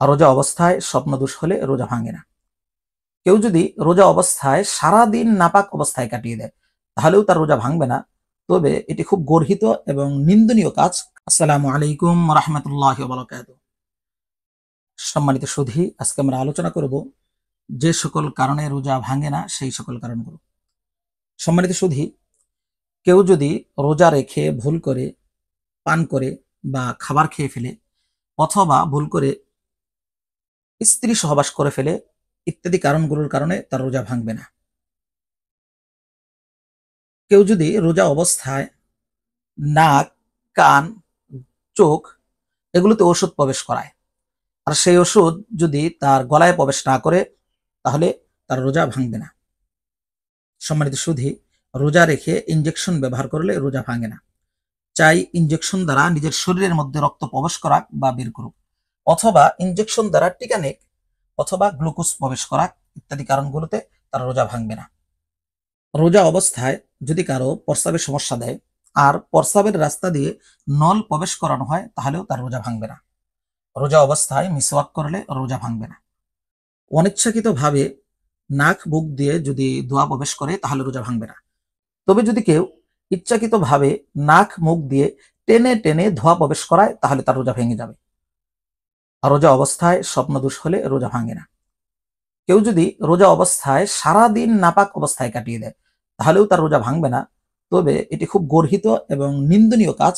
আর রোজা অবস্থায় স্বপ্নদোষ হলে রোজা ভাঙে না। কেউ যদি রোজা অবস্থায় সারাদিন নাপাক অবস্থায় কাটিয়ে দেয় তাহলেও তার রোজা ভাঙবে না, তবে এটি খুব গর্হিত এবং নিন্দনীয় কাজ। আসসালামু আলাইকুম রহমতুল্লাহ বরকাত। সম্মানিত সুধী, আজকে আমরা আলোচনা করব যে সকল কারণে রোজা ভাঙে না সেই সকল কারণগুলো। সম্মানিত সুধী, কেউ যদি রোজা রেখে ভুল করে পান করে বা খাবার খেয়ে ফেলে অথবা ভুল করে স্ত্রী সহবাস করে ফেলে ইত্যাদি কারণগুলোর কারণে তার রোজা ভাঙবে না। কেউ যদি রোজা অবস্থায় নাক, কান, চোখ এগুলোতে ওষুধ প্রবেশ করায় আর সেই ওষুধ যদি তার গলায় প্রবেশ না করে তাহলে তার রোজা ভাঙবে না। সম্মানিত সুধী, রোজা রেখে ইনজেকশন ব্যবহার করলে রোজা ভাঙে না। চাই ইনজেকশন দ্বারা নিজের শরীরের মধ্যে রক্ত প্রবেশ করাক বা বের করুক, অথবা ইনজেকশন দ্বারা টিকা নেক, অথবা গ্লুকোজ প্রবেশ করাক, ইত্যাদি কারণগুলোতে তার রোজা ভাঙবে না। রোজা অবস্থায় যদি কারো প্রস্রাবের সমস্যা দেয় আর প্রস্রাবের রাস্তা দিয়ে নল প্রবেশ করানো হয় তাহলেও তার রোজা ভাঙবে না। রোজা অবস্থায় মিসওয়াক করলে রোজা ভাঙবে না। অনিচ্ছাকৃতভাবে নাক বুক দিয়ে যদি ধোঁয়া প্রবেশ করে তাহলে রোজা ভাঙবে না। তবে যদি কেউ ইচ্ছাকৃতভাবে নাক মুখ দিয়ে টেনে টেনে ধোঁয়া প্রবেশ করায় তাহলে তার রোজা ভেঙে যাবে। আর রোজা অবস্থায় স্বপ্নদোষ হলে রোজা ভাঙে না। কেউ যদি রোজা অবস্থায় সারাদিন নাপাক অবস্থায় কাটিয়ে দেয় তাহলেও তার রোজা ভাঙবে না, তবে এটি খুব গর্হিত এবং নিন্দনীয় কাজ।